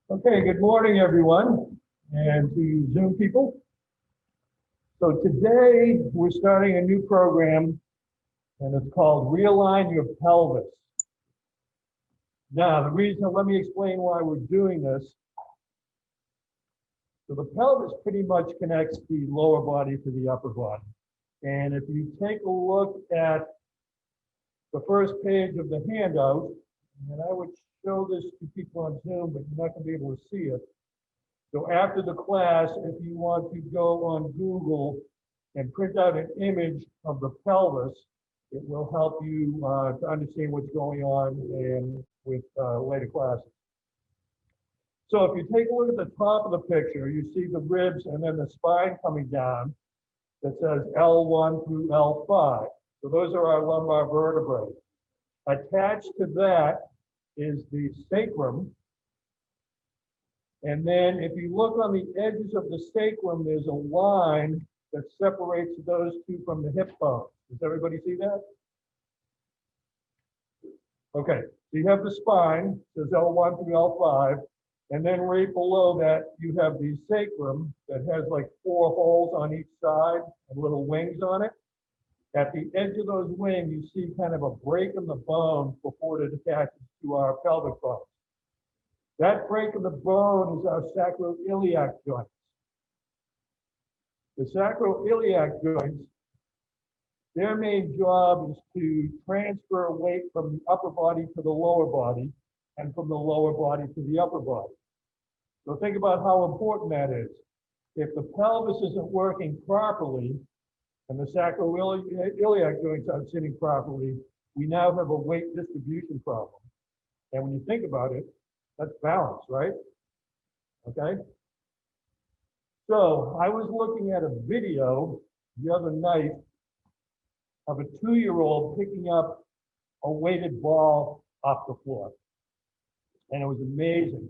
Okay, good morning, everyone, and to you Zoom people. So today we're starting a new program, and it's called Realign Your Pelvis. Now, let me explain why we're doing this. So the pelvis pretty much connects the lower body to the upper body. And if you take a look at the first page of the handout, and I would show this to people on Zoom, but you're not going to be able to see it. So after the class, if you want to go on Google and print out an image of the pelvis, it will help you to understand what's going on and with later classes. So if you take a look at the top of the picture, you see the ribs and then the spine coming down that says L1 through L5. So those are our lumbar vertebrae. Attached to that is the sacrum. And then if you look on the edges of the sacrum, there's a line that separates those two from the hip bone. Does everybody see that? Okay, so you have the spine, says L1 through L5, and then right below that, you have the sacrum that has like 4 holes on each side and little wings on it. At the edge of those wings, you see kind of a break in the bone before it attaches to our pelvic bone. That break in the bone is our sacroiliac joints. The sacroiliac joints, their main job is to transfer weight from the upper body to the lower body and from the lower body to the upper body. So think about how important that is. If the pelvis isn't working properly and the sacroiliac joints aren't sitting properly, we now have a weight distribution problem. And when you think about it, that's balance, right? Okay. So I was looking at a video the other night of a 2-year-old picking up a weighted ball off the floor. And it was amazing.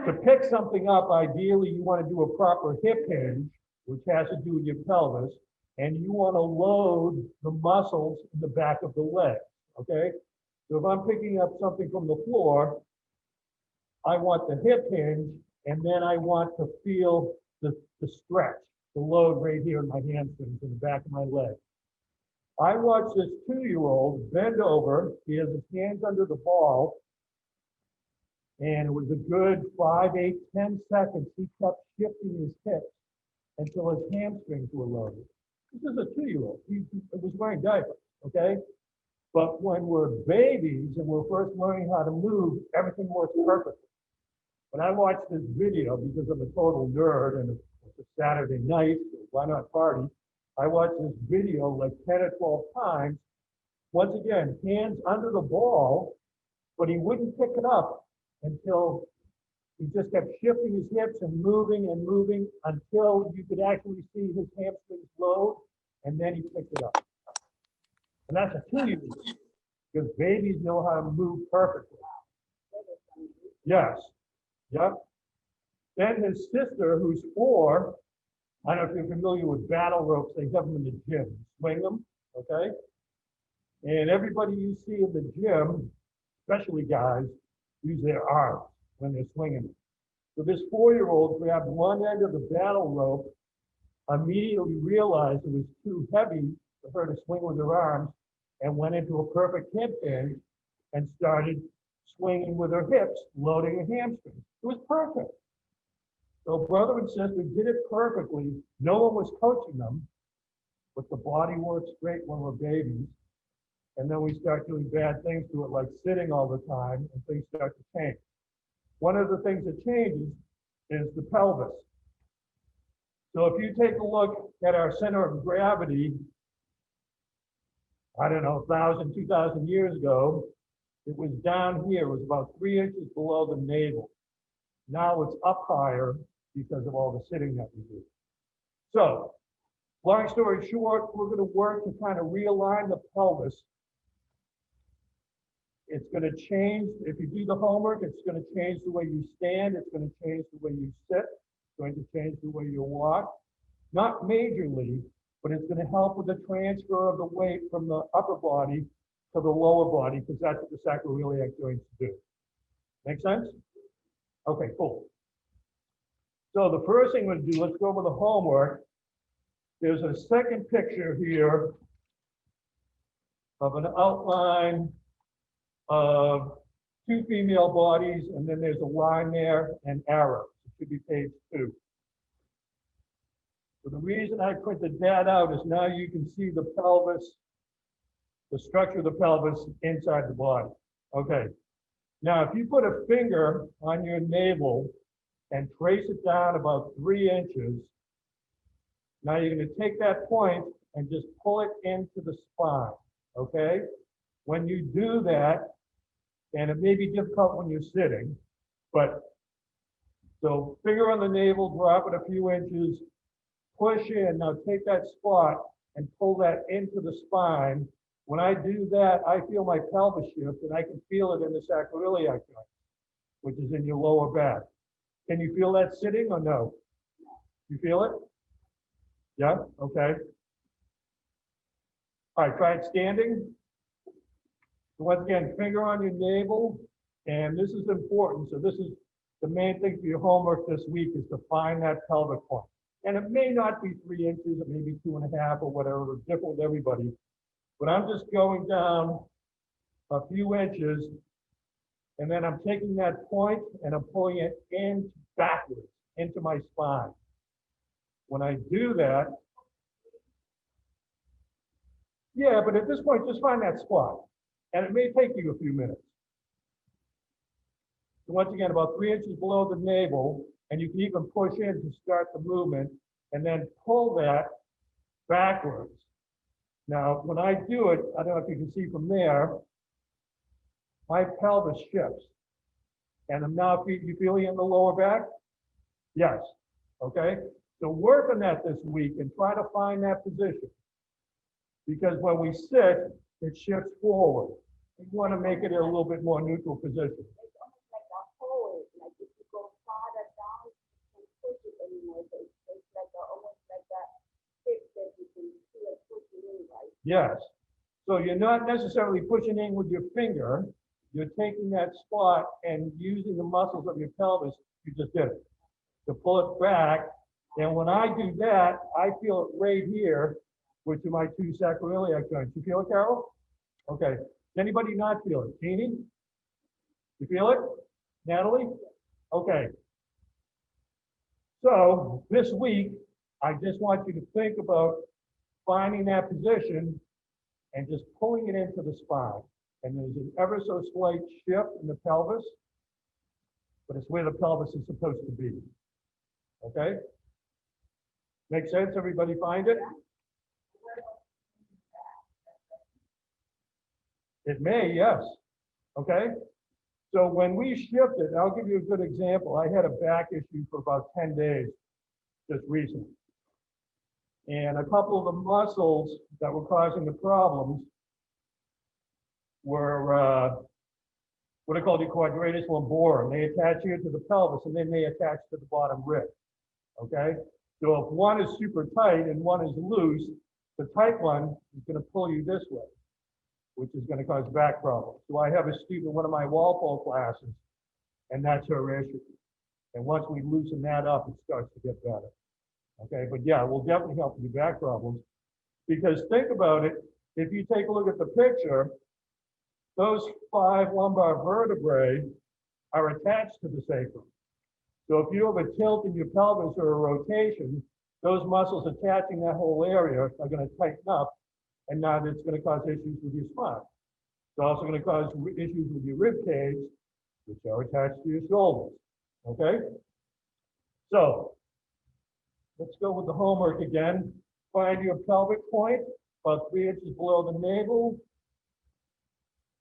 To pick something up, ideally, you want to do a proper hip hinge, which has to do with your pelvis, and you want to load the muscles in the back of the leg, okay? So if I'm picking up something from the floor, I want the hip hinge, and then I want to feel the stretch, the load right here in my hamstrings in the back of my leg. I watched this 2-year-old bend over. He has his hands under the ball, and it was a good 5, 8, 10 seconds. He kept shifting his hips until his hamstrings were loaded. This is a 2-year-old. He was wearing diapers, okay? But when we're babies and we're first learning how to move, everything works perfectly. When I watched this video, because I'm a total nerd and it's a Saturday night, so why not party? I watched this video like 10 or 12 times. Once again, hands under the ball, but he wouldn't pick it up until he just kept shifting his hips and moving until you could actually see his hamstrings load, and then he picked it up. And that's a 2-year-old, because babies know how to move perfectly. Yes. Yep. Then his sister, who's 4, I don't know if you're familiar with battle ropes, they have them in the gym. Swing them, okay? And everybody you see in the gym, especially guys, use their arms when they're swinging them. So this 4-year-old grabbed one end of the battle rope, immediately realized it was too heavy for her to swing with her arms, and went into a perfect hip hinge and started swinging with her hips, loading her hamstrings. It was perfect. So brother and sister did it perfectly. No one was coaching them, but the body works great when we're babies. And then we start doing bad things to it, like sitting all the time, and things start to change. One of the things that changes is the pelvis. So if you take a look at our center of gravity, I don't know, 1,000, 2,000 years ago, it was down here. It was about 3 inches below the navel. Now it's up higher because of all the sitting that we do. So, long story short, we're going to work to kind of realign the pelvis. It's going to change, if you do the homework, it's going to change the way you stand. It's going to change the way you sit. It's going to change the way you walk. Not majorly, but it's going to help with the transfer of the weight from the upper body to the lower body, because that's what the sacroiliac joints do. Make sense? Okay, cool. So the first thing we'll do, let's go over the homework. There's a second picture here of an outline of two female bodies, and then there's a line there and arrows. It should be page 2. So the reason I printed that out is now you can see the pelvis, the structure of the pelvis inside the body. Okay. Now, if you put a finger on your navel and trace it down about 3 inches, now you're going to take that point and just pull it into the spine, okay? When you do that, and it may be difficult when you're sitting, but so finger on the navel, drop it a few inches, push in, now take that spot and pull that into the spine. When I do that, I feel my pelvis shift, and I can feel it in the sacroiliac joint, which is in your lower back. Can you feel that sitting or no? You feel it? Yeah? Okay. All right, try it standing. So once again, finger on your navel, and this is important. So this is the main thing for your homework this week, is to find that pelvic point. And it may not be 3 inches, it may be 2.5 or whatever, it's different with everybody. But I'm just going down a few inches, and then I'm taking that point and I'm pulling it in backwards into my spine. When I do that, yeah, but at this point, just find that spot. And it may take you a few minutes. So once again, about 3 inches below the navel, and you can even push in to start the movement, and then pull that backwards. Now, when I do it, I don't know if you can see from there, my pelvis shifts. And I'm now, you feeling it in the lower back? Yes, okay? So work on that this week and try to find that position. Because when we sit, it shifts forward. You want to make it a little bit more neutral position. It's almost like a hole, like if you go farther down, you can't push it anymore. So it's like almost like a stick that you can feel pushing in, right? Yes. So you're not necessarily pushing in with your finger. You're taking that spot and using the muscles of your pelvis. You just did it to pull it back. And when I do that, I feel it right here, which are my 2 sacroiliac joints. You feel it, Carol? Okay. Does anybody not feel it? Jeannie? You feel it? Natalie? Okay. So this week, I just want you to think about finding that position and just pulling it into the spine. And there's an ever so slight shift in the pelvis, but it's where the pelvis is supposed to be. Okay? Make sense? Everybody find it? It may, yes. Okay? So when we shifted, I'll give you a good example. I had a back issue for about 10 days just recently. And a couple of the muscles that were causing the problems were what are called the quadratus lumborum. They attach here to the pelvis, and then they attach to the bottom rib. Okay? So if one is super tight and one is loose, the tight one is going to pull you this way, which is going to cause back problems. So I have a student in one of my Walpole classes, and that's her issue. And once we loosen that up, it starts to get better. Okay, but yeah, it will definitely help with your back problems. Because think about it, if you take a look at the picture, those 5 lumbar vertebrae are attached to the sacrum. So if you have a tilt in your pelvis or a rotation, those muscles attaching that whole area are going to tighten up, and now it's going to cause issues with your spine. It's also going to cause issues with your rib cage, which are attached to your shoulders. Okay? So let's go with the homework again. Find your pelvic point, about 3 inches below the navel,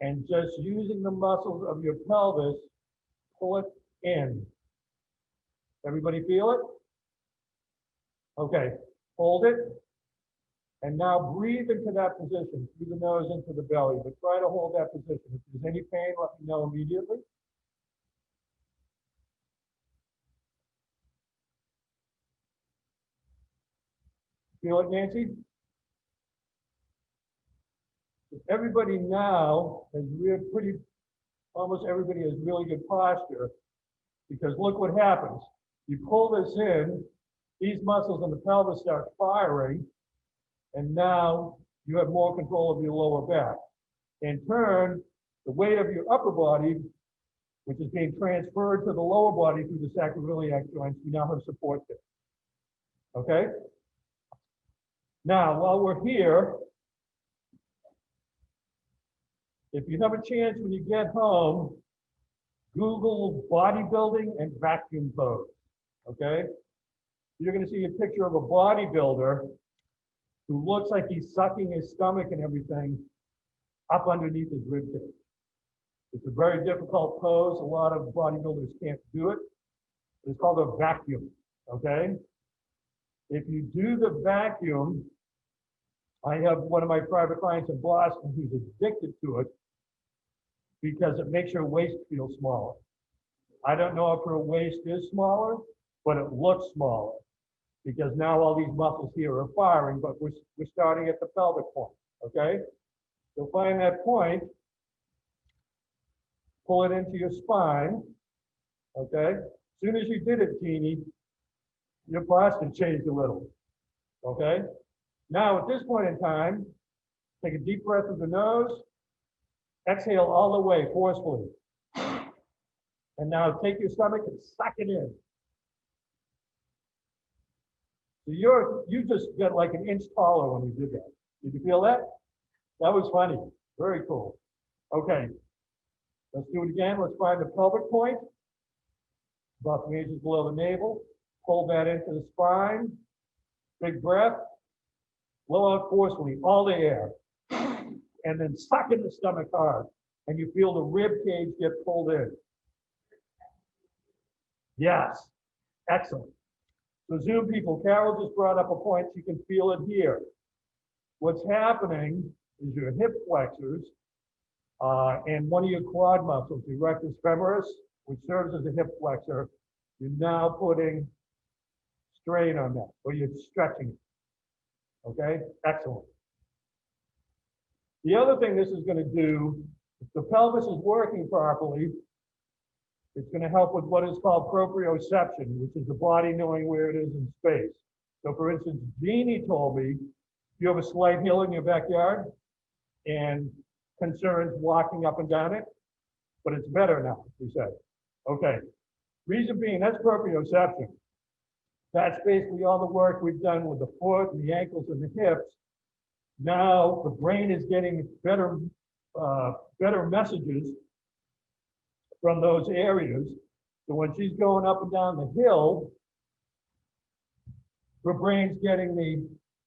and just using the muscles of your pelvis, pull it in. Everybody feel it? Okay, hold it. And now breathe into that position, through the nose into the belly, but try to hold that position. If there's any pain, let me know immediately. Feel it, Nancy? Everybody now has almost everybody has really good posture. Because look what happens. You pull this in, these muscles in the pelvis start firing, and now you have more control of your lower back. In turn, the weight of your upper body, which is being transferred to the lower body through the sacroiliac joints, you now have support there. Okay? Now, while we're here, if you have a chance when you get home, Google bodybuilding and vacuum pose. Okay? You're going to see a picture of a bodybuilder who looks like he's sucking his stomach and everything up underneath his rib cage. It's a very difficult pose. A lot of bodybuilders can't do it. It's called a vacuum. Okay? If you do the vacuum, I have one of my private clients in Boston who's addicted to it because it makes your waist feel smaller. I don't know if her waist is smaller, but it looks smaller because now all these muscles here are firing, but we're starting at the pelvic point, okay? So find that point, pull it into your spine, okay? As soon as you did it, Jeannie, your posture changed a little, okay? Now, at this point in time, take a deep breath through the nose, exhale all the way forcefully. And now take your stomach and suck it in. So you just got like an inch taller when you did that. Did you feel that? That was funny. Very cool. Okay, let's do it again. Let's find the pelvic point. About 3 inches below the navel. Pull that into the spine. Big breath. Blow out forcefully, all the air. And then suck in the stomach hard. And you feel the rib cage get pulled in. Yes, excellent. So Zoom people, Carol just brought up a point, you can feel it here. What's happening is your hip flexors and one of your quad muscles, your rectus femoris, which serves as a hip flexor, you're now putting strain on that, or you're stretching it. Okay, excellent. The other thing this is going to do, if the pelvis is working properly, it's going to help with what is called proprioception, which is the body knowing where it is in space. So for instance, Jeannie told me you have a slight hill in your backyard and concerns walking up and down it, but it's better now, she said. Okay, reason being, that's proprioception. That's basically all the work we've done with the foot and the ankles and the hips. Now the brain is getting better messages from those areas. So when she's going up and down the hill, her brain's getting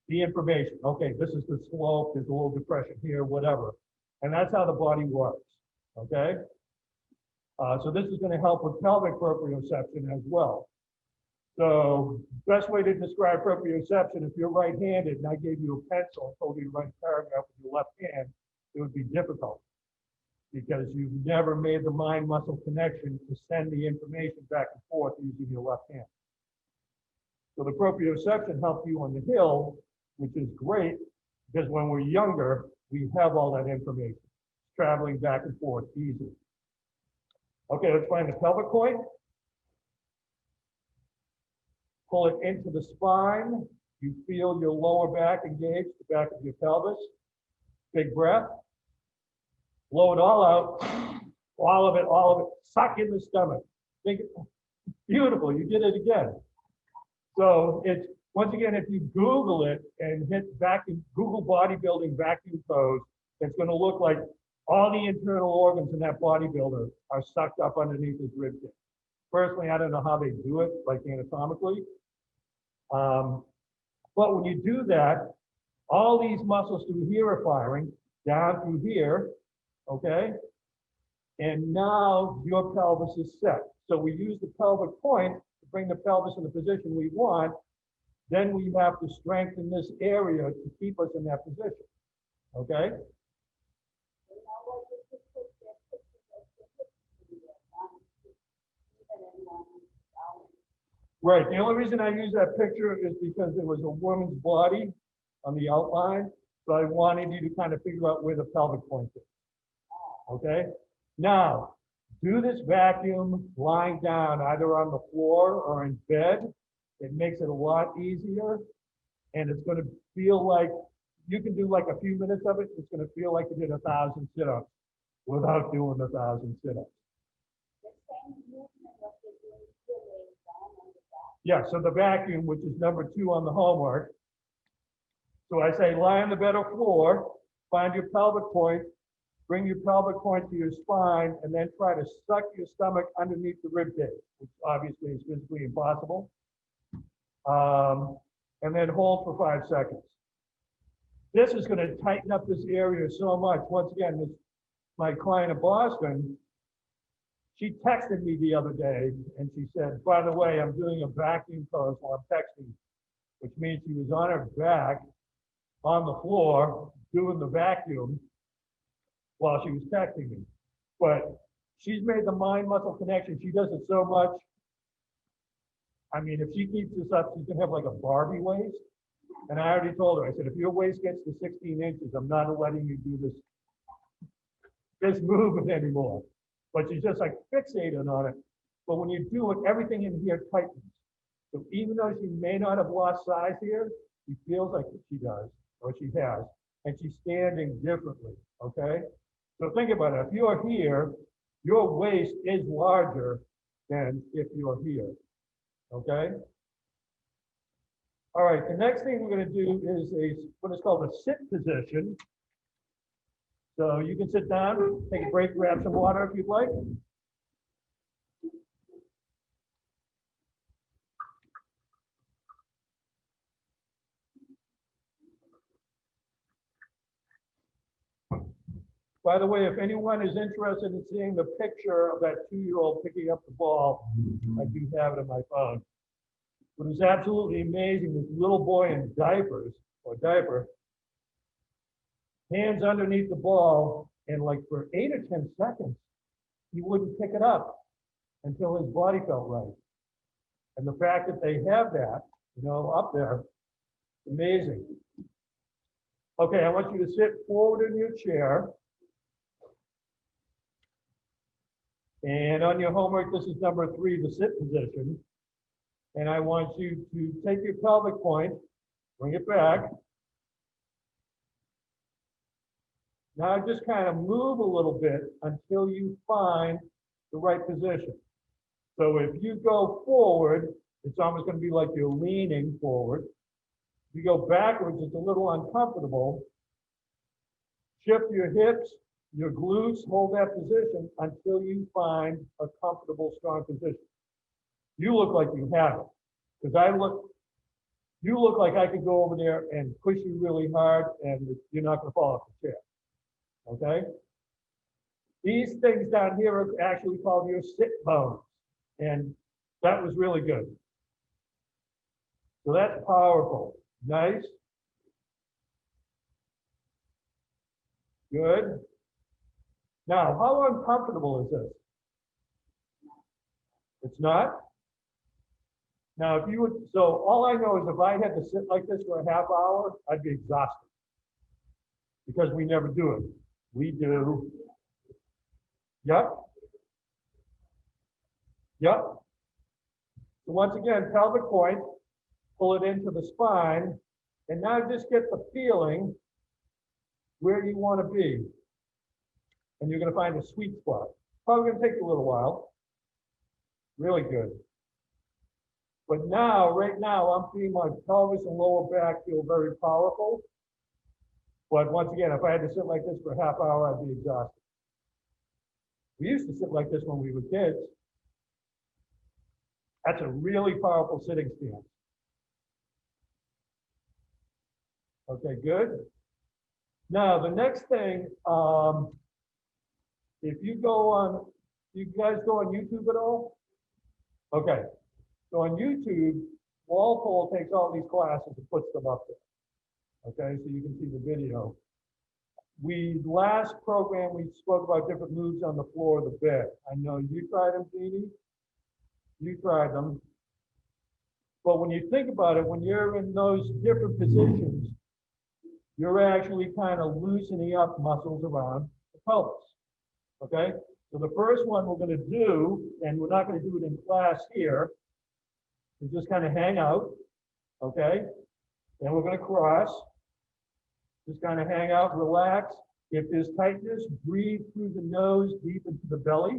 the information. Okay, this is the slope, there's a little depression here, whatever. And that's how the body works, okay? So this is gonna help with pelvic proprioception as well. So best way to describe proprioception, if you're right-handed and I gave you a pencil and told you to write a paragraph with your left hand, it would be difficult because you've never made the mind-muscle connection to send the information back and forth using your left hand. So the proprioception helps you on the hill, which is great because when we're younger, we have all that information traveling back and forth easily. Okay, let's find the pelvic point. Pull it into the spine. You feel your lower back engage, the back of your pelvis. Big breath. Blow it all out. All of it. Suck in the stomach. Beautiful, you did it again. So it's, once again, if you Google it and hit vacuum, Google bodybuilding vacuum pose, it's going to look like all the internal organs in that bodybuilder are sucked up underneath his rib cage. Personally, I don't know how they do it, like anatomically. But when you do that, all these muscles through here are firing, down through here, okay? And now your pelvis is set. So we use the pelvic point to bring the pelvis in the position we want. Then we have to strengthen this area to keep us in that position, okay? Right, the only reason I use that picture is because there was a woman's body on the outline, so I wanted you to kind of figure out where the pelvic point is, okay? Now, Do this vacuum lying down, either on the floor or in bed. It makes it a lot easier, and it's going to feel like you can do like a few minutes of it. It's going to feel like you did 1,000 sit-ups without doing 1,000 sit-ups. The same movement what they're doing here laying down on the back. Yeah, so the vacuum, which is number 2 on the homework. So I say lie on the bed or floor, find your pelvic point, bring your pelvic point to your spine, and then try to suck your stomach underneath the rib cage, which obviously is physically impossible. And then hold for 5 seconds. This is going to tighten up this area so much. Once again, this, my client in Boston, she texted me the other day and she said, by the way, I'm doing a vacuum pose while I'm texting, which means she was on her back on the floor doing the vacuum while she was texting me. But she's made the mind muscle connection. She does it so much. I mean, if she keeps this up, she's gonna have like a Barbie waist. And I already told her, I said, if your waist gets to 16 inches, I'm not letting you do this movement anymore. But she's just like fixated on it. But when you do it, everything in here tightens. So even though she may not have lost size here, she feels like she does, or she has, and she's standing differently, okay? So think about it. If you're here, your waist is larger than if you're here, okay? All right, the next thing we're going to do is what is called a sit position. So you can sit down, take a break, grab some water if you'd like. By the way, if anyone is interested in seeing the picture of that 2-year-old picking up the ball, I do have it on my phone. But it's absolutely amazing. This little boy in diaper, hands underneath the ball, and like for 8 or 10 seconds, he wouldn't pick it up until his body felt right. And the fact that they have that, up there, amazing. Okay, I want you to sit forward in your chair. And on your homework, this is number 3, the sit position. And I want you to take your pelvic point, bring it back. Now just kind of move a little bit until you find the right position. So if you go forward, it's almost going to be like you're leaning forward. If you go backwards, it's a little uncomfortable. Shift your hips, your glutes, hold that position until you find a comfortable, strong position. You look like you have it, because you look like I could go over there and push you really hard and you're not going to fall off the chair, okay? These things down here are actually called your sit bones, and that was really good. So that's powerful. Nice. Good. Now, how uncomfortable is this? It's not? Now, if you would, so all I know is if I had to sit like this for a half hour, I'd be exhausted. Because we never do it. We do. Yep. Yep. So once again, pelvic point, pull it into the spine, and now just get the feeling where you want to be. And you're going to find a sweet spot. Probably going to take you a little while. Really good. But now, right now, I'm feeling my pelvis and lower back feel very powerful. But once again, if I had to sit like this for a half hour, I'd be exhausted. We used to sit like this when we were kids. That's a really powerful sitting stance. Okay, good. Now, the next thing, if you go on, you guys go on YouTube at all? Okay. So on YouTube, Walpole takes all these classes and puts them up there. Okay, so you can see the video. Last program, we spoke about different moves on the floor of the bed. I know you tried them, Jeannie. You tried them. But when you think about it, when you're in those different positions, you're actually kind of loosening up muscles around the pelvis. Okay? So the first one we're going to do, and we're not going to do it in class here, is just kind of hang out, okay? Then we're going to cross. Just kind of hang out, relax. If there's tightness, breathe through the nose deep into the belly.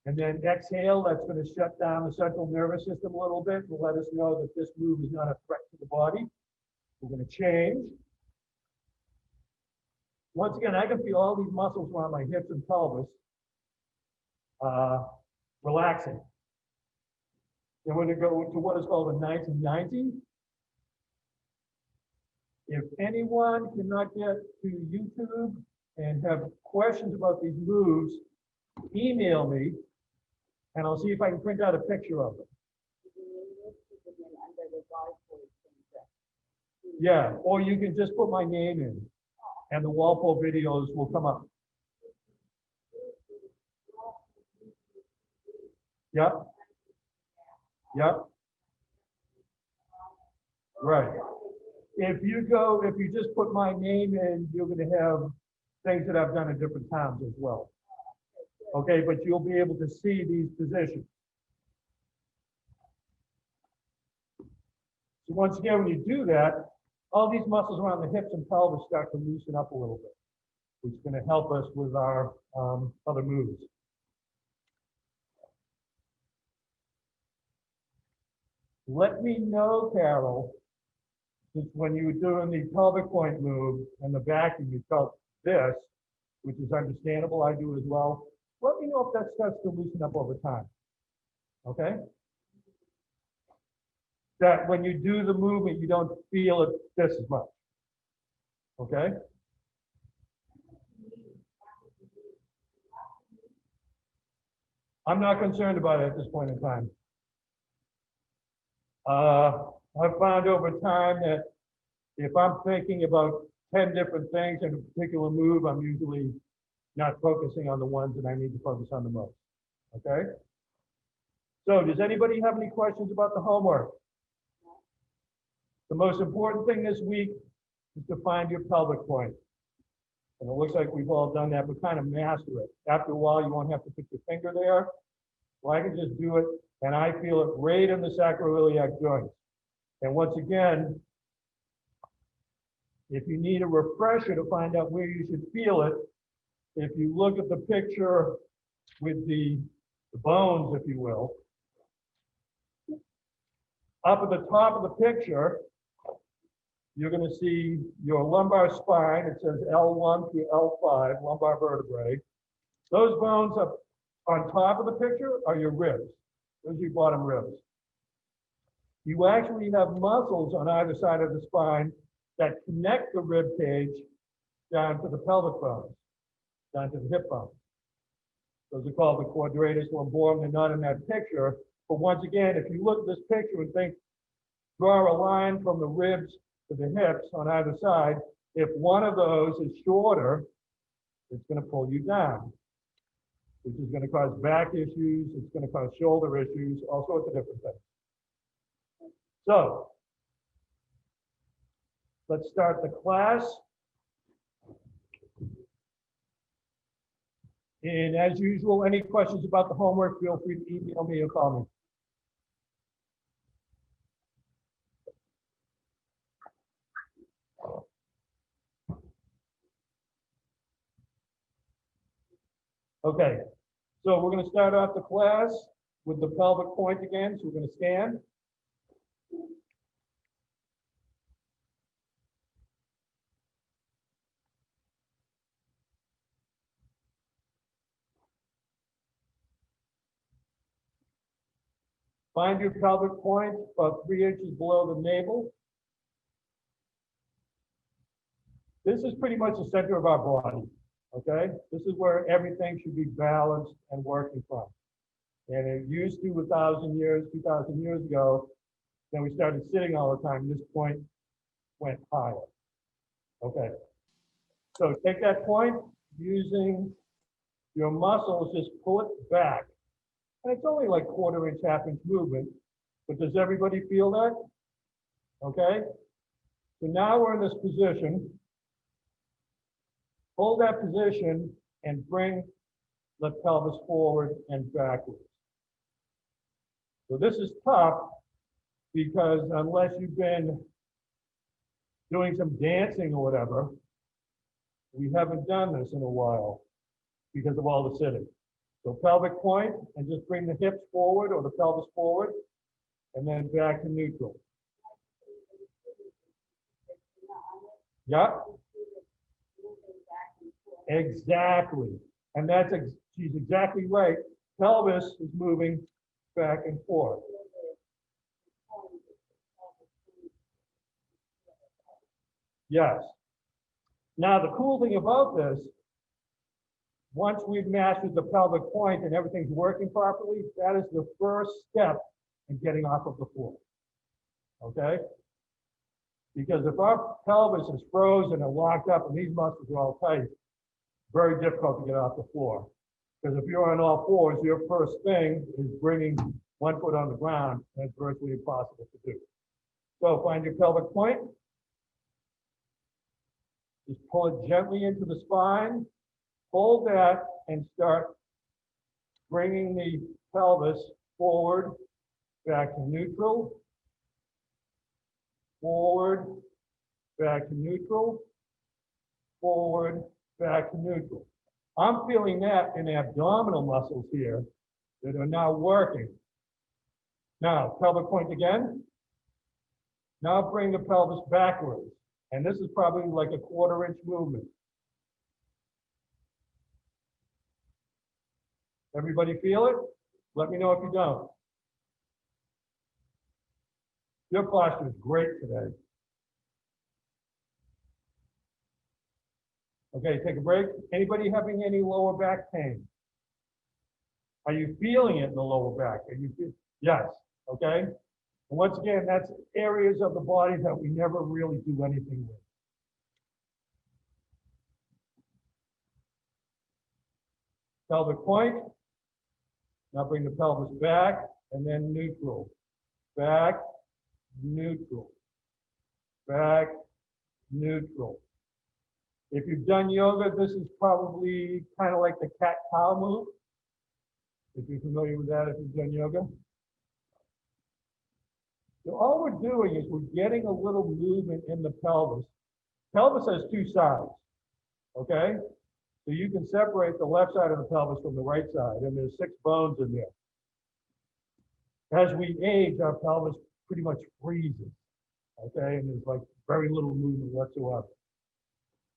And then exhale, that's going to shut down the central nervous system a little bit and let us know that this move is not a threat to the body. We're going to change. Once again, I can feel all these muscles around my hips and pelvis relaxing. Then we're going to go to what is called a 1990. If anyone cannot get to YouTube and have questions about these moves, email me, and I'll see if I can print out a picture of them. Yeah, or you can just put my name in, and the Walpole videos will come up. Yep. Yep. Right. If you just put my name in, you're going to have things that I've done at different times as well. Okay, but you'll be able to see these positions. So once again, when you do that, all these muscles around the hips and pelvis start to loosen up a little bit, which is going to help us with our other moves. Let me know, Carol, since when you were doing the pelvic point move and the vacuum, you felt this, which is understandable, I do as well. Let me know if that starts to loosen up over time, okay? That when you do the movement, you don't feel it this as much, okay? I'm not concerned about it at this point in time. I've found over time that if I'm thinking about 10 different things in a particular move, I'm usually not focusing on the ones that I need to focus on the most, okay? So does anybody have any questions about the homework? The most important thing this week is to find your pelvic point. And it looks like we've all done that, but kind of master it. After a while, you won't have to put your finger there. Well, I can just do it, and I feel it right in the sacroiliac joints. And once again, if you need a refresher to find out where you should feel it, if you look at the picture with the bones, if you will, up at the top of the picture, you're going to see your lumbar spine. It says L1 through L5, lumbar vertebrae. Those bones up on top of the picture are your ribs. Those are your bottom ribs. You actually have muscles on either side of the spine that connect the rib cage down to the pelvic bones, down to the hip bones. Those are called the quadratus lumborum. They're not in that picture. But once again, if you look at this picture and think, draw a line from the ribs to the hips on either side, if one of those is shorter, it's going to pull you down, which is going to cause back issues. It's going to cause shoulder issues, all sorts of different things. So let's start the class. And as usual, any questions about the homework, feel free to email me or call me. Okay, so we're going to start off the class with the pelvic point again. So we're going to stand. Find your pelvic point about 3 inches below the navel. This is pretty much the center of our body, okay? This is where everything should be balanced and working from. And it used to 1,000 years, 2,000 years ago, then we started sitting all the time. This point went higher, okay? So take that point, using your muscles, just pull it back. And it's only like 1/4 inch, 1/2 inch movement, but does everybody feel that? Okay? So now we're in this position. Hold that position and bring the pelvis forward and backwards. So this is tough because unless you've been doing some dancing or whatever, we haven't done this in a while because of all the sitting. So pelvic point, and just bring the hips forward or the pelvis forward, and then back to neutral. Yeah, exactly. And that's, she's exactly right. Pelvis is moving back and forth. Yes. Now, the cool thing about this, once we've mastered the pelvic point and everything's working properly, that is the first step in getting off of the floor. Okay? Because if our pelvis is frozen and locked up and these muscles are all tight, very difficult to get off the floor. Because if you're on all fours, your first thing is bringing one foot on the ground, and it's virtually impossible to do. So find your pelvic point. Just pull it gently into the spine. Hold that and start bringing the pelvis forward, back to neutral, forward, back to neutral, forward, back to neutral. I'm feeling that in abdominal muscles here that are now working. Now, pelvic point again. Now bring the pelvis backwards. And this is probably like a 1/4 inch movement. Everybody feel it? Let me know if you don't. Your posture is great today. Okay, take a break. Anybody having any lower back pain? Are you feeling it in the lower back? Yes, okay? And once again, that's areas of the body that we never really do anything with. Pelvic point. Now bring the pelvis back and then neutral. Back, neutral. Back, neutral. If you've done yoga, this is probably kind of like the cat-cow move. If you're familiar with that, if you've done yoga. So all we're doing is we're getting a little movement in the pelvis. Pelvis has two sides, okay? So you can separate the left side of the pelvis from the right side, and there's 6 bones in there. As we age, our pelvis pretty much freezes, okay? And there's like very little movement whatsoever.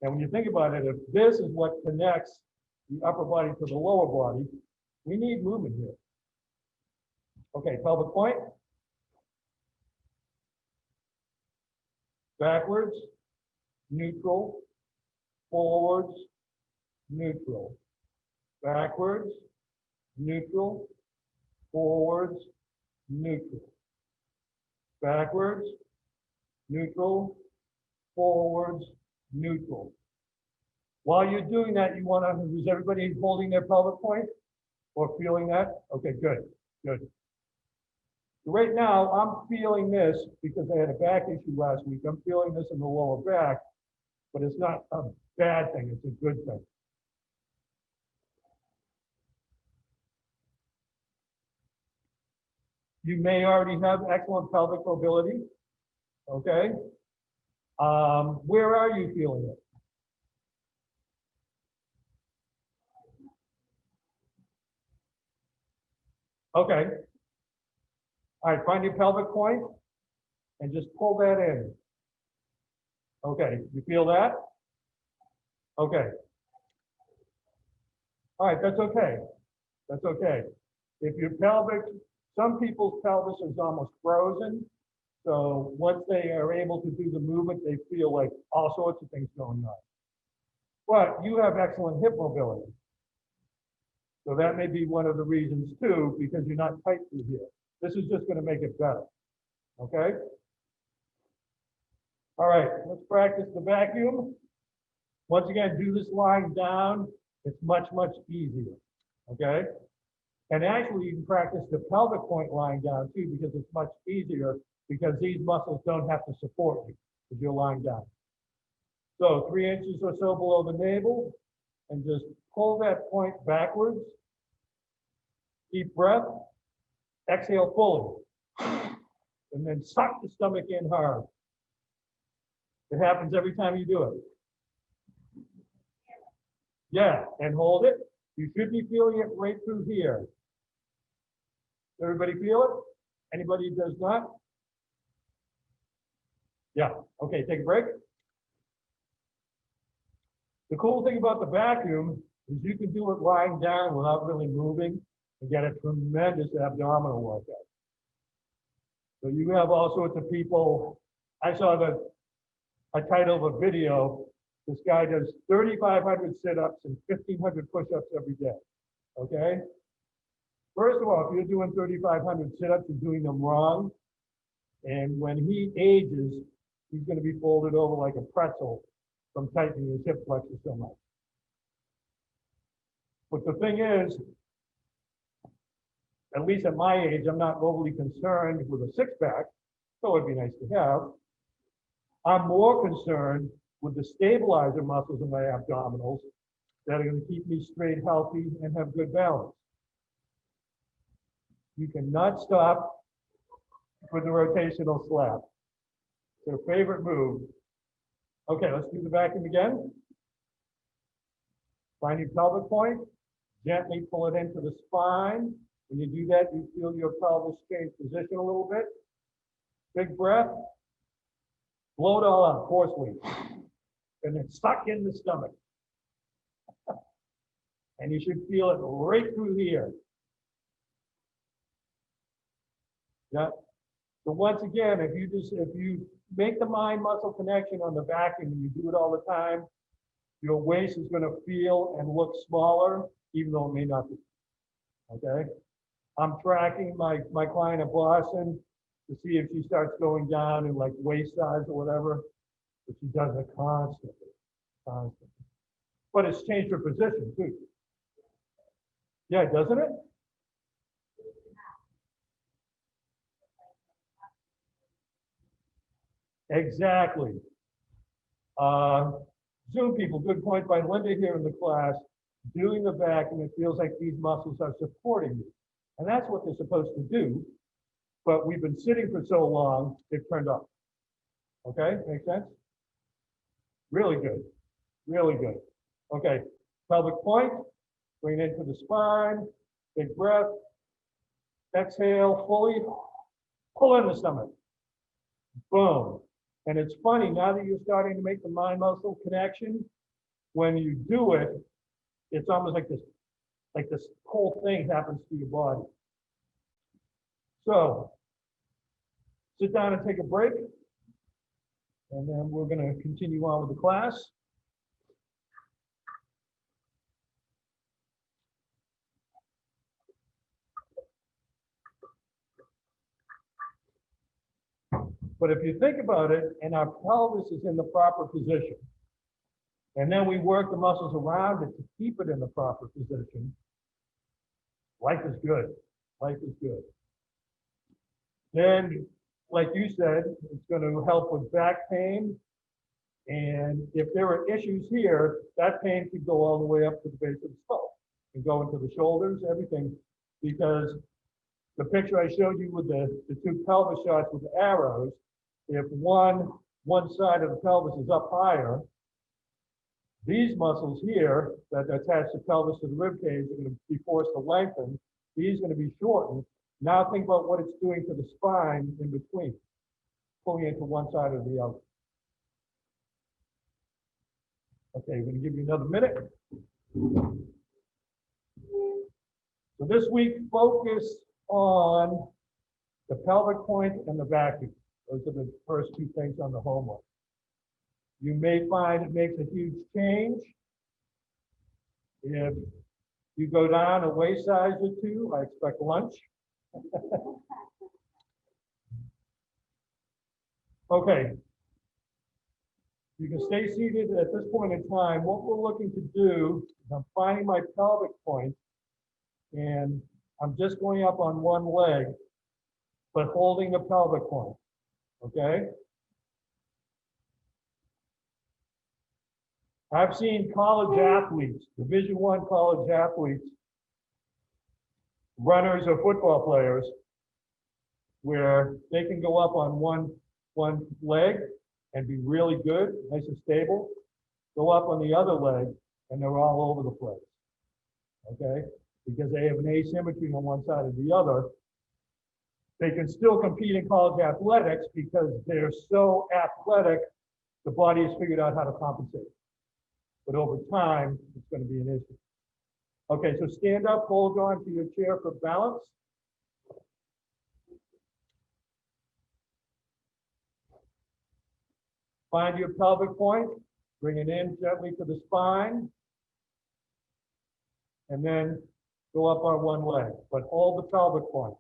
And when you think about it, if this is what connects the upper body to the lower body, we need movement here. Okay, pelvic point. Backwards, neutral, forwards, neutral. Backwards, neutral, forwards, neutral. Backwards, neutral, forwards, neutral. While you're doing that, you want to, is everybody holding their pelvic point or feeling that? Okay, good, good. So right now, I'm feeling this because I had a back issue last week. I'm feeling this in the lower back, but it's not a bad thing, it's a good thing. You may already have excellent pelvic mobility, okay? Where are you feeling it? Okay. All right, find your pelvic point and just pull that in. Okay, you feel that? Okay. All right, that's okay. That's okay. If your pelvic, some people's pelvis is almost frozen. So once they are able to do the movement, they feel like all sorts of things going on. But you have excellent hip mobility. So that may be one of the reasons too, because you're not tight through here. This is just going to make it better. Okay? All right, let's practice the vacuum. Once again, do this lying down. It's much, much easier. Okay? And actually, you can practice the pelvic point lying down too, because it's much easier because these muscles don't have to support you because you're lying down. So 3 inches or so below the navel, and just pull that point backwards. Deep breath. Exhale fully. And then suck the stomach in hard. It happens every time you do it. Yeah, and hold it. You should be feeling it right through here. Everybody feel it? Anybody who does not? Yeah, okay, take a break. The cool thing about the vacuum is you can do it lying down without really moving and get a tremendous abdominal workout. So you have all sorts of people. I saw a title of a video. This guy does 3,500 sit-ups and 1,500 push-ups every day, okay? First of all, if you're doing 3,500 sit-ups, you're doing them wrong. And when he ages, he's going to be folded over like a pretzel from tightening his hip flexor so much. But the thing is, at least at my age, I'm not overly concerned with a six-pack, so it'd be nice to have. I'm more concerned with the stabilizer muscles in my abdominals that are going to keep me straight, healthy, and have good balance. You cannot stop with the rotational slap. It's their favorite move. Okay, let's do the vacuum again. Find your pelvic point. Gently pull it into the spine. When you do that, you feel your pelvis change position a little bit. Big breath. Blow it all out forcefully. And then suck in the stomach. And you should feel it right through here. Yeah. So once again, if you make the mind muscle connection on the vacuum and you do it all the time, your waist is going to feel and look smaller, even though it may not be. Okay. I'm tracking my client in Boston to see if she starts going down in like waist size or whatever, but she does it constantly. But it's changed her position too. Yeah, doesn't it? Exactly. Zoom people, good point by Linda here in the class. Doing the vacuum, it feels like these muscles are supporting you. And that's what they're supposed to do. But we've been sitting for so long, they've turned off. Okay, make sense? Really good, really good. Okay, pelvic point, bring it into the spine, big breath, exhale fully, pull in the stomach, boom. And it's funny, now that you're starting to make the mind muscle connection, when you do it, it's almost like this whole thing happens to your body. So, sit down and take a break, and then we're going to continue on with the class. But if you think about it, and our pelvis is in the proper position, and then we work the muscles around it to keep it in the proper position, life is good. Life is good. Then, like you said, it's going to help with back pain. And if there are issues here, that pain could go all the way up to the base of the skull and go into the shoulders, everything. Because the picture I showed you with the two pelvis shots with the arrows, if one side of the pelvis is up higher, these muscles here that attach the pelvis to the rib cage are going to be forced to lengthen. These are going to be shortened. Now think about what it's doing to the spine in between, pulling into one side or the other. Okay, we're going to give you another minute. So this week, focus on the pelvic point and the vacuum. Those are the first two things on the homework. You may find it makes a huge change. If you go down a waist size or two, I expect lunch. Okay. You can stay seated at this point in time. What we're looking to do is I'm finding my pelvic point, and I'm just going up on one leg, but holding the pelvic point, okay? I've seen college athletes, Division I college athletes, runners or football players, where they can go up on one leg and be really good, nice and stable, go up on the other leg, and they're all over the place, okay? Because they have an asymmetry on one side or the other. They can still compete in college athletics because they're so athletic, the body has figured out how to compensate. But over time, it's going to be an issue. Okay, so stand up, hold on to your chair for balance. Find your pelvic point, bring it in gently to the spine, and then go up on one leg, but hold the pelvic point.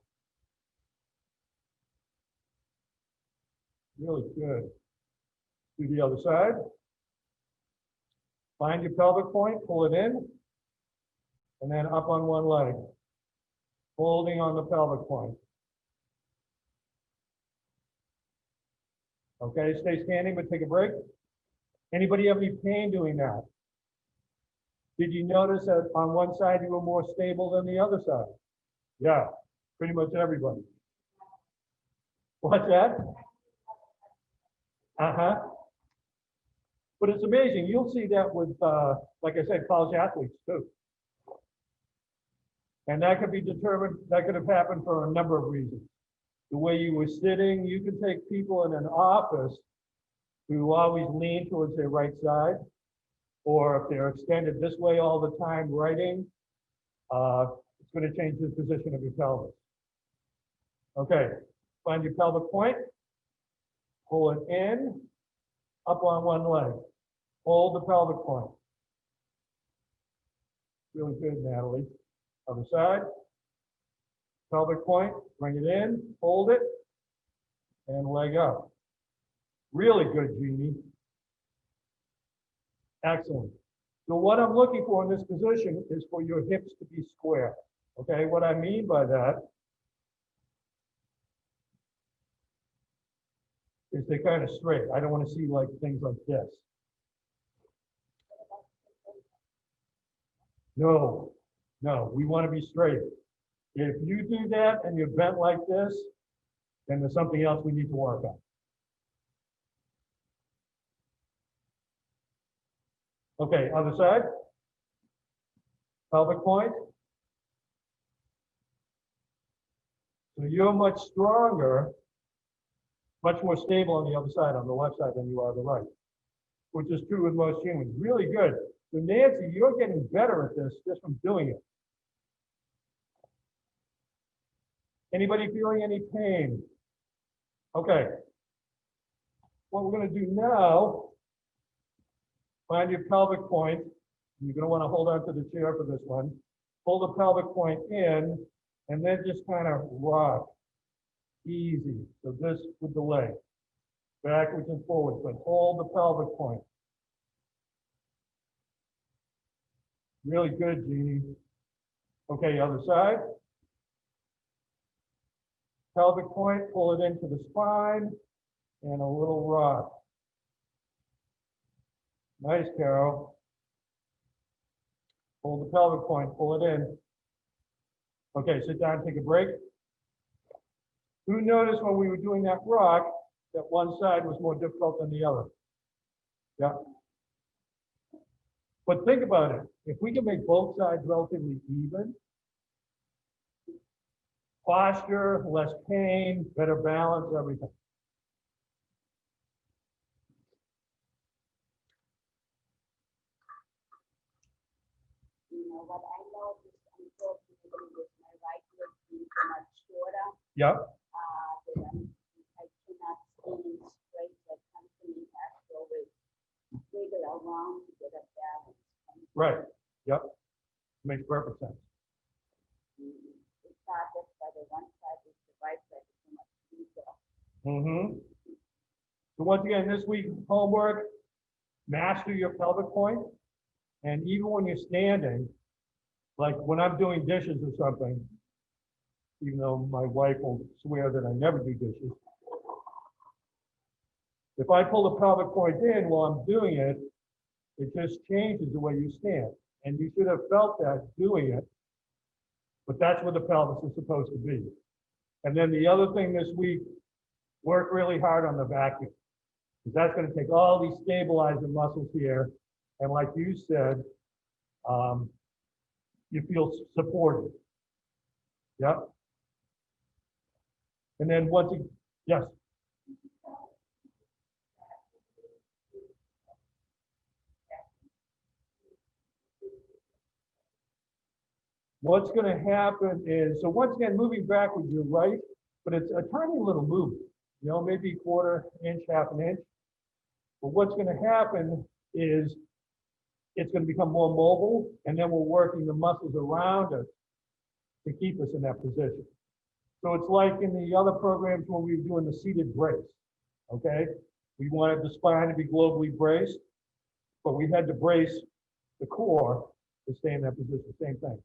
Really good. Do the other side. Find your pelvic point, pull it in, and then up on one leg, holding on the pelvic point. Okay, stay standing, but take a break. Anybody have any pain doing that? Did you notice that on one side you were more stable than the other side? Yeah, pretty much everybody. What's that? Uh-huh. But it's amazing. You'll see that with, like I said, college athletes too. And that could be determined, that could have happened for a number of reasons. The way you were sitting, you can take people in an office who always lean towards their right side, or if they're extended this way all the time writing, it's going to change the position of your pelvis. Okay, find your pelvic point, pull it in, up on one leg, hold the pelvic point. Really good, Natalie. Other side, pelvic point, bring it in, hold it, and leg up. Really good, Jeannie. Excellent. So what I'm looking for in this position is for your hips to be square. Okay, what I mean by that is they're kind of straight. I don't want to see like things like this. No, no, we want to be straight. If you do that and you're bent like this, then there's something else we need to work on. Okay, other side. Pelvic point. So you're much stronger, much more stable on the other side, on the left side than you are the right, which is true with most humans. Really good. So Nancy, you're getting better at this just from doing it. Anybody feeling any pain? Okay. What we're going to do now, find your pelvic point. You're going to want to hold on to the chair for this one. Pull the pelvic point in, and then just kind of rock. Easy. So this with the leg. Backwards and forwards, but hold the pelvic point. Really good, Jeannie. Okay, other side. Pelvic point, pull it into the spine, and a little rock. Nice, Carol. Hold the pelvic point, pull it in. Okay, sit down, take a break. Who noticed when we were doing that rock that one side was more difficult than the other? Yeah. But think about it. If we can make both sides relatively even, posture, less pain, better balance, everything. You know what I noticed, unfortunately, with my right leg being so much shorter, Yep. that I cannot stand straight. That constantly has to always wiggle around to get a balance. Right. Yep. Makes perfect sense. It's not just by the one side, it's the right side, it's so much easier. Mm-hmm. So once again, this week homework, master your pelvic point. And even when you're standing, like when I'm doing dishes or something, even though my wife will swear that I never do dishes, if I pull the pelvic point in while I'm doing it, It just changes the way you stand. And you should have felt that doing it, but that's where the pelvis is supposed to be. And then the other thing this week, work really hard on the vacuum, because that's going to take all these stabilizing muscles here. And like you said, you feel supported. Yep. And then once you, yes. What's going to happen is, so once again, moving backwards, you're right, but it's a tiny little movement, you know, maybe a quarter inch, half an inch. But what's going to happen is it's going to become more mobile, and then we're working the muscles around us to keep us in that position. So it's like in the other programs when we were doing the seated brace, okay? We wanted the spine to be globally braced, but we had to brace the core to stay in that position, same thing.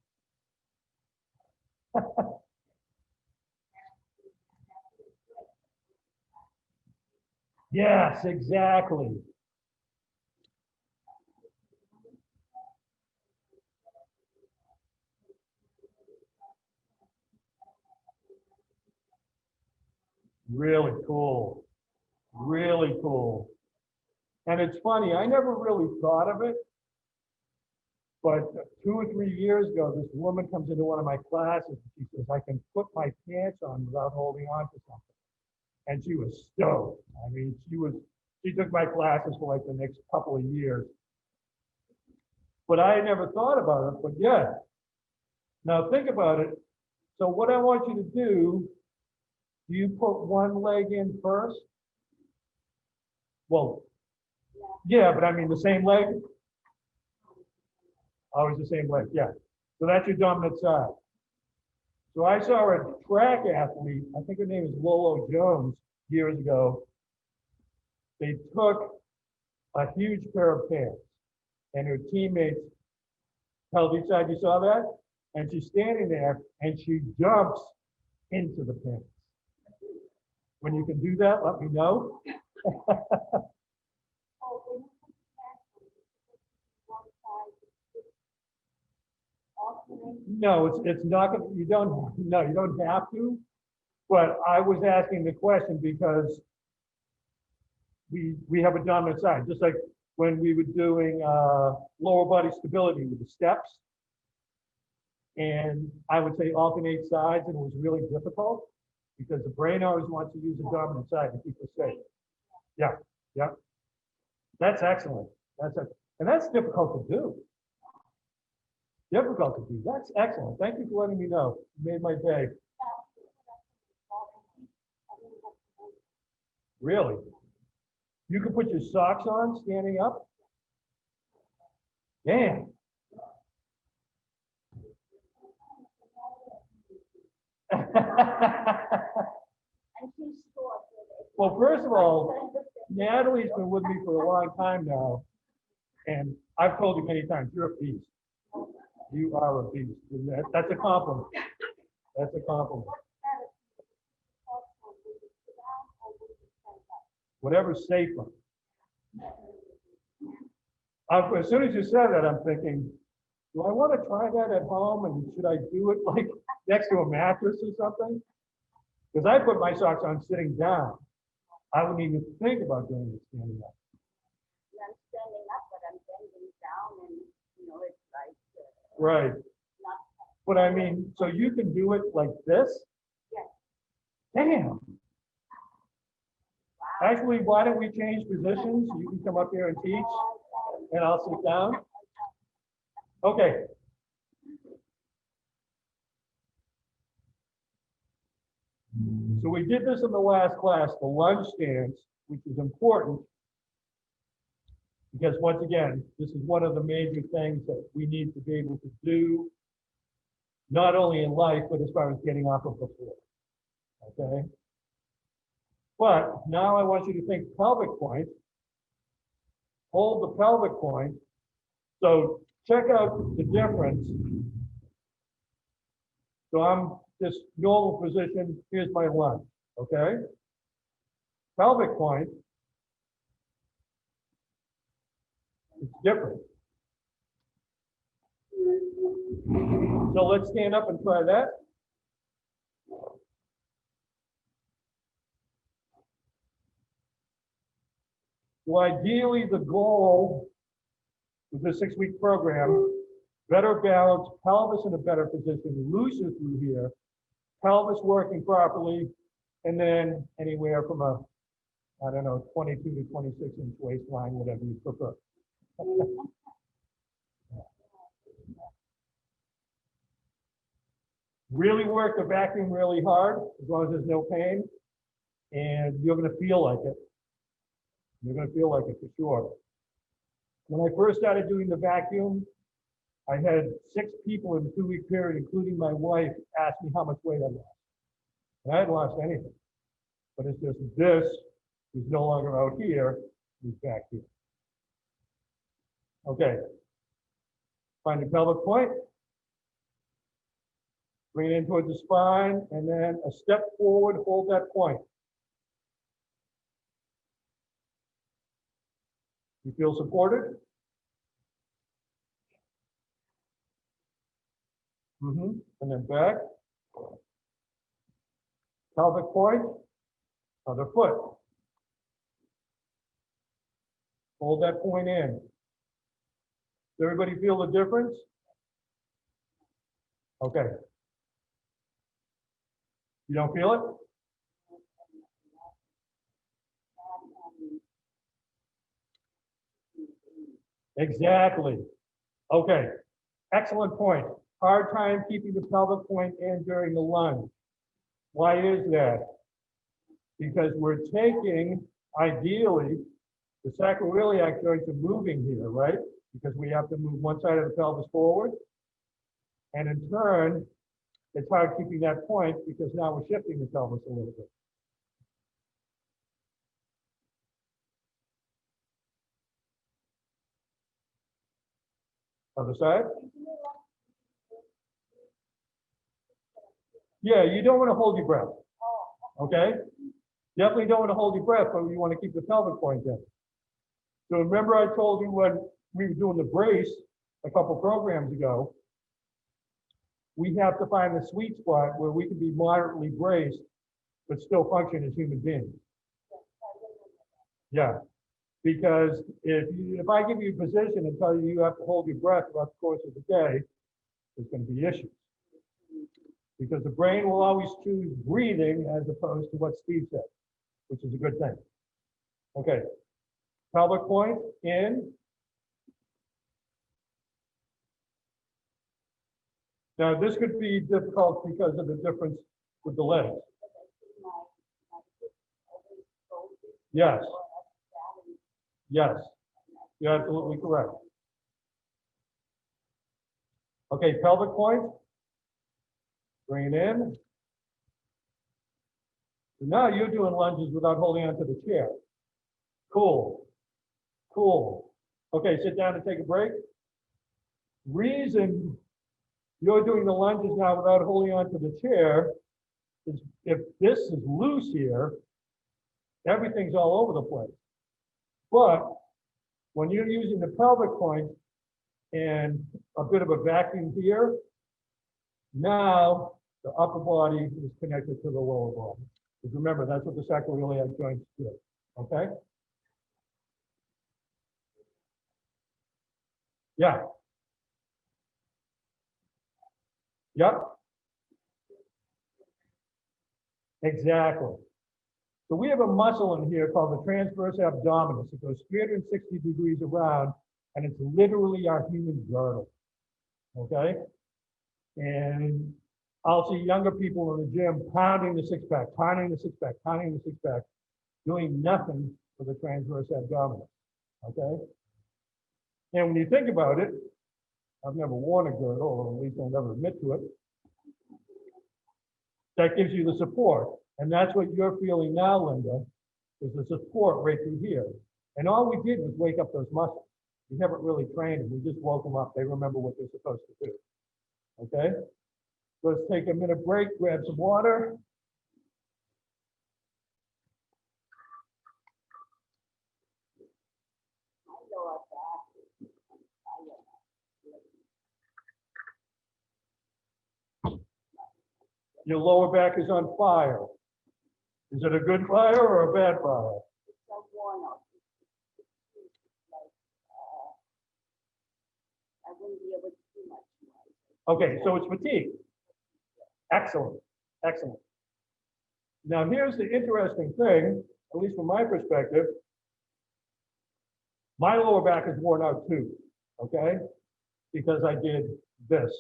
Yes, exactly. Really cool. Really cool. And it's funny, I never really thought of it, but 2 or 3 years ago, this woman comes into one of my classes and she says, I can put my pants on without holding on to something. And she was stoked. I mean, she took my classes for like the next couple of years. But I never thought about it, but yeah. Now think about it. So what I want you to do you put one leg in first? Well, yeah, but I mean the same leg? Always the same leg, yeah. So that's your dominant side. So I saw a track athlete, I think her name is Lolo Jones, years ago. They took a huge pair of pants and her teammates held each side. You saw that? And she's standing there and she jumps into the pants. When you can do that, let me know. No, it's not gonna, you don't have to. But I was asking the question because we have a dominant side, just like when we were doing lower body stability with the steps. And I would say alternate sides, and it was really difficult because the brain always wants to use the dominant side to keep us safe. Yeah, yeah. That's excellent. And that's difficult to do. Difficult to do. That's excellent. Thank you for letting me know. You made my day. Really? You can put your socks on standing up? Damn. Well, first of all, Natalie's been with me for a long time now, and I've told you many times, you're a beast. You are a beast. And that's a compliment. That's a compliment. Whatever's safer. As soon as you said that, I'm thinking, do I want to try that at home? And should I do it like next to a mattress or something? Because I put my socks on sitting down. I wouldn't even think about doing it standing up. I'm standing up, but I'm bending down, and it's like. Right. But I mean, so you can do it like this? Yes. Damn. Wow. Actually, why don't we change positions? You can come up here and teach, and I'll sit down. Okay. So we did this in the last class, the lunge stance, which is important because once again, this is one of the major things that we need to be able to do, not only in life, but as far as getting off of the floor, okay? But now I want you to think pelvic point. Hold the pelvic point. So check out the difference. So I'm this normal position, here's my lunge, okay? Pelvic point. It's different. So let's stand up and try that. So ideally, the goal with the 6-week program, better balance, pelvis in a better position, looser through here, pelvis working properly, and then anywhere from a, I don't know, 22 to 26-inch waistline, whatever you prefer. Really work the vacuum really hard, as long as there's no pain, and you're gonna feel like it. You're gonna feel like it for sure. When I first started doing the vacuum, I had 6 people in a 2-week period, including my wife, ask me how much weight I lost. And I hadn't lost anything. But it's just this is no longer out here, he's back here. Okay. Find the pelvic point. Bring it in towards the spine, and then a step forward, hold that point. You feel supported? And then back. Pelvic point, other foot. Hold that point in. Does everybody feel the difference? Okay. You don't feel it? Exactly. Okay. Excellent point. Hard time keeping the pelvic point in during the lunge. Why is that? Because we're taking, ideally, the sacroiliac joints are moving here, right? Because we have to move one side of the pelvis forward. And in turn, it's hard keeping that point because now we're shifting the pelvis a little bit. Other side? Yeah, you don't want to hold your breath. Okay? Definitely don't want to hold your breath, but you want to keep the pelvic point in. So remember I told you when we were doing the brace a couple programs ago, we have to find the sweet spot where we can be moderately braced, but still function as human beings. Yeah, because if I give you a position and tell you you have to hold your breath throughout the course of the day, there's going to be issues. Because the brain will always choose breathing as opposed to what Steve said, which is a good thing. Okay, pelvic point in. Now this could be difficult because of the difference with the legs. Yes. Yes, you're absolutely correct. Okay, pelvic point. Bring it in. So now you're doing lunges without holding onto the chair. Cool. Cool. Okay, sit down and take a break. Reason you're doing the lunges now without holding onto the chair is if this is loose here, everything's all over the place. But when you're using the pelvic point and a bit of a vacuum here, now the upper body is connected to the lower body. Because remember, that's what the sacroiliac joints do. Okay? Yeah. Yep. Exactly. So we have a muscle in here called the transverse abdominis. It goes 360 degrees around, and it's literally our human girdle. Okay? And I'll see younger people in the gym pounding the six-pack, pounding the six-pack, pounding the six-pack, doing nothing for the transverse abdominis. Okay? And when you think about it, I've never worn a girdle, or at least I'll never admit to it. That gives you the support. And that's what you're feeling now, Linda, is the support right through here. And all we did was wake up those muscles. We haven't really trained them. We just woke them up. They remember what they're supposed to do. Okay? Let's take a minute break, grab some water. Your lower back is on fire. Is it a good fire or a bad fire? It's a worn out. It's like, I wouldn't be able to do much more. Okay, so it's fatigue. Excellent, excellent. Now here's the interesting thing, at least from my perspective. My lower back is worn out too, okay? Because I did this.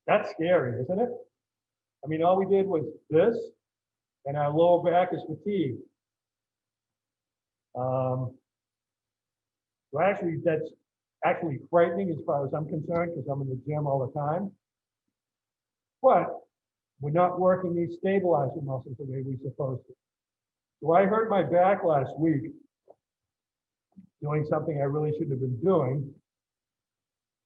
That's scary, isn't it? I mean, all we did was this, and our lower back is fatigued. So actually, that's actually frightening as far as I'm concerned, because I'm in the gym all the time. But we're not working these stabilizer muscles the way we're supposed to. So I hurt my back last week doing something I really shouldn't have been doing.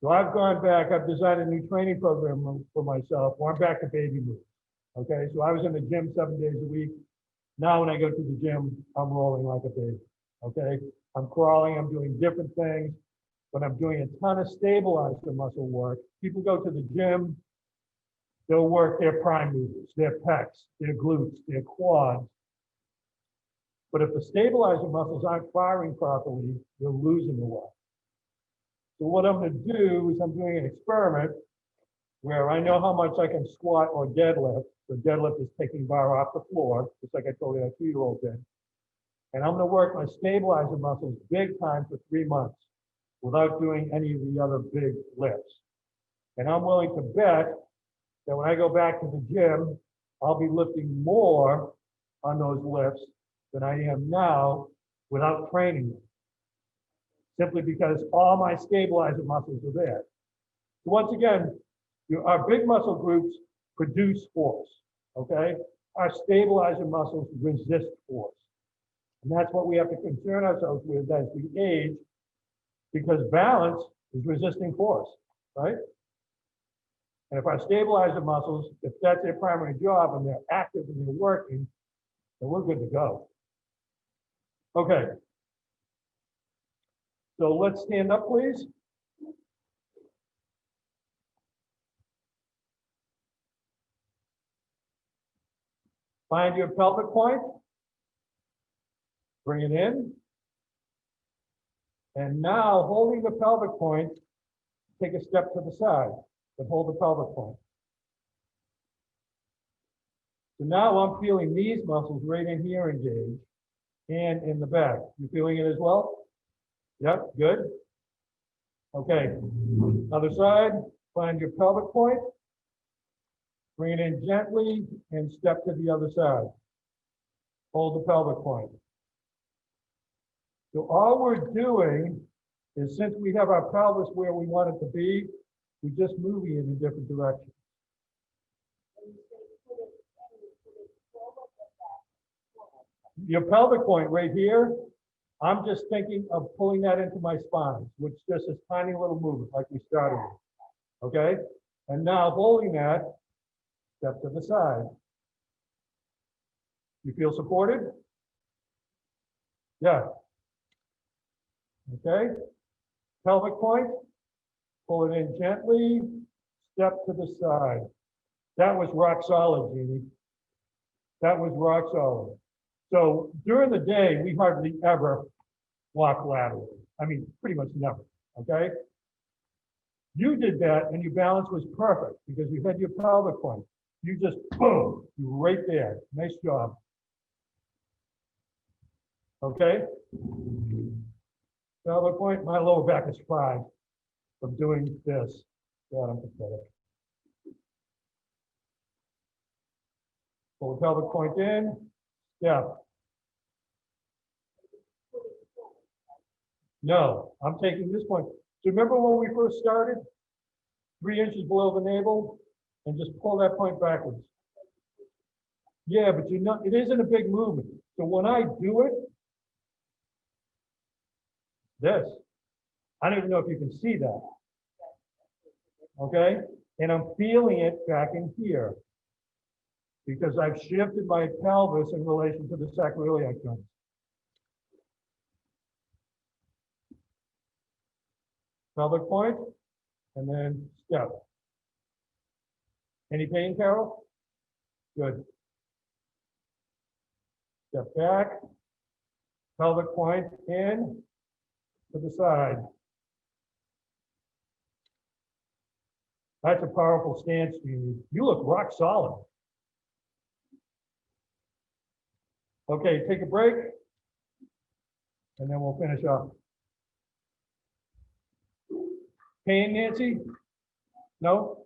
So I've gone back, I've designed a new training program for myself, where I'm back to baby moves. Okay, so I was in the gym 7 days a week. Now when I go to the gym, I'm rolling like a baby. Okay, I'm crawling, I'm doing different things, but I'm doing a ton of stabilizer muscle work. People go to the gym, they'll work their prime movers, their pecs, their glutes, their quads. But if the stabilizer muscles aren't firing properly, you're losing a lot. So what I'm going to do is I'm doing an experiment where I know how much I can squat or deadlift. So deadlift is taking bar off the floor, just like I told you that 2-year-old did. And I'm going to work my stabilizer muscles big time for 3 months without doing any of the other big lifts. And I'm willing to bet that when I go back to the gym, I'll be lifting more on those lifts than I am now without training them. Simply because all my stabilizer muscles are there. So once again, our big muscle groups produce force, okay? Our stabilizer muscles resist force. And that's what we have to concern ourselves with as we age, because balance is resisting force, right? And if our stabilizer muscles, if that's their primary job and they're active and they're working, then we're good to go. Okay. So let's stand up, please. Find your pelvic point. Bring it in. And now, holding the pelvic point, take a step to the side, but hold the pelvic point. So now I'm feeling these muscles right in here engage and in the back. You feeling it as well? Yep, good. Okay, other side, find your pelvic point. Bring it in gently and step to the other side. Hold the pelvic point. So all we're doing is, since we have our pelvis where we want it to be, we're just moving in a different direction. Your pelvic point right here, I'm just thinking of pulling that into my spine, which is just this tiny little movement like we started with, okay? And now holding that, step to the side. You feel supported? Yeah. Okay. Pelvic point, pull it in gently, step to the side. That was rock solid, Jeannie. That was rock solid. So during the day, we hardly ever walk laterally. I mean, pretty much never, okay? You did that and your balance was perfect because you had your pelvic point. You just, boom, you were right there. Nice job. Okay? Pelvic point, my lower back is fried from doing this. God, I'm pathetic. Pull the pelvic point in, step. No, I'm taking this point. So remember when we first started? 3 inches below the navel, and just pull that point backwards. Yeah, but you're not, it isn't a big movement. So when I do it, this, I don't even know if you can see that. Okay? And I'm feeling it back in here because I've shifted my pelvis in relation to the sacroiliac joints. Pelvic point, and then step. Any pain, Carol? Good. Step back. Pelvic point in to the side. That's a powerful stance, Jeannie. You look rock solid. Okay, take a break, and then we'll finish up. Pain, Nancy? No?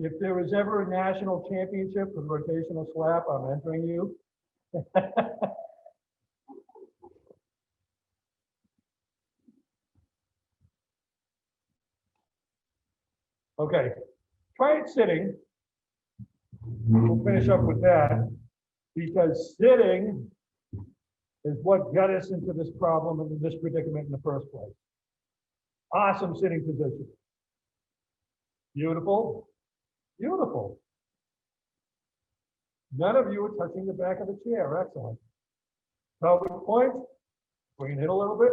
If there was ever a national championship for rotational slap, I'm entering you. Okay, try it sitting. We'll finish up with that because sitting is what got us into this problem and this predicament in the first place. Awesome sitting position. Beautiful, beautiful. None of you are touching the back of the chair. Excellent. Pelvic point, bring it in a little bit.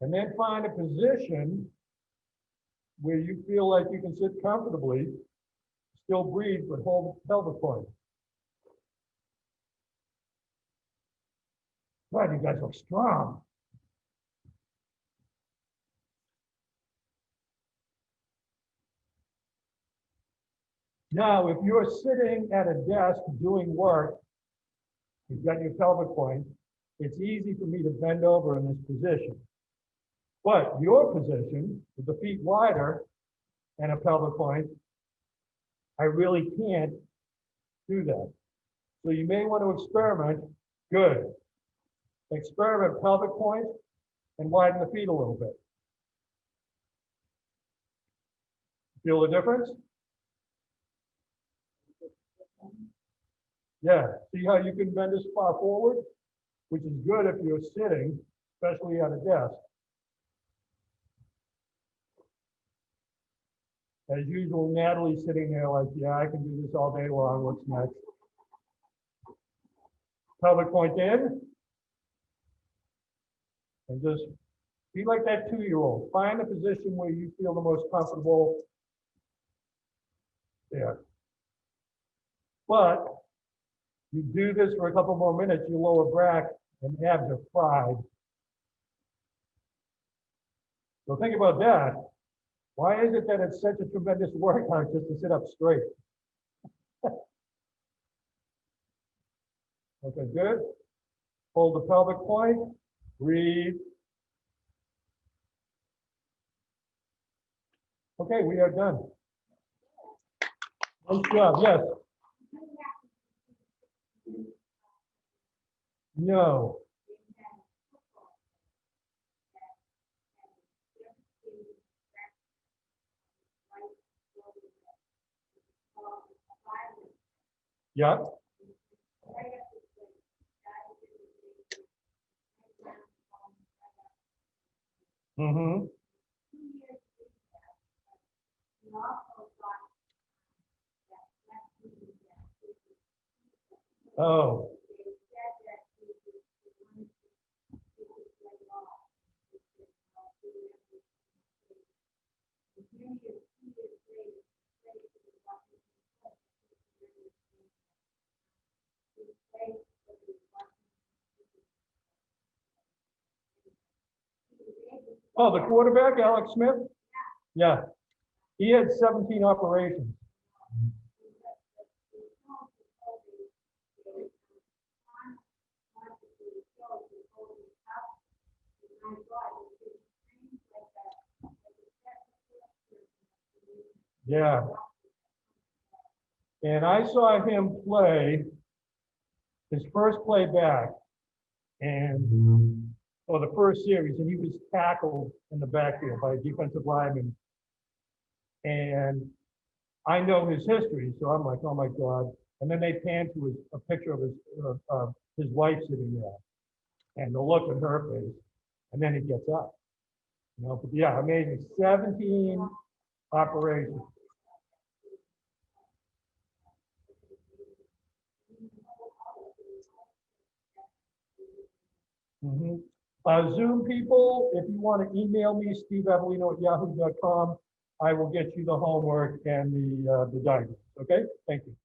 And then find a position where you feel like you can sit comfortably, still breathe, but hold the pelvic point. God, you guys look strong. Now, if you're sitting at a desk doing work, you've got your pelvic point, it's easy for me to bend over in this position. But your position, with the feet wider and a pelvic point, I really can't do that. So you may want to experiment. Good. Experiment pelvic point and widen the feet a little bit. Feel the difference? Yeah, see how you can bend this far forward, which is good if you're sitting, especially at a desk. As usual, Natalie's sitting there like, yeah, I can do this all day long. What's next? Pelvic point in. And just be like that 2-year-old. Find a position where you feel the most comfortable. There. But you do this for a couple more minutes, your lower back and abs are fried. So think about that. Why is it that it's such a tremendous workout just to sit up straight? Okay, good. Hold the pelvic point. Breathe. Okay, we are done. Nice job. Yes. No. Yeah. Mm-hmm. Oh. Oh, the quarterback, Alex Smith? Yeah. He had 17 operations. Yeah. And I saw him play his first play back and or the first series, and he was tackled in the backfield by a defensive lineman. And I know his history, so I'm like, oh my God. And then they pan to a picture of his wife sitting there and the look on her face. And then he gets up. You know, but yeah, amazing. 17 operations. Mhm. Zoom people, if you want to email me, steveavellino@yahoo.com, I will get you the homework and the diagrams. Okay, thank you.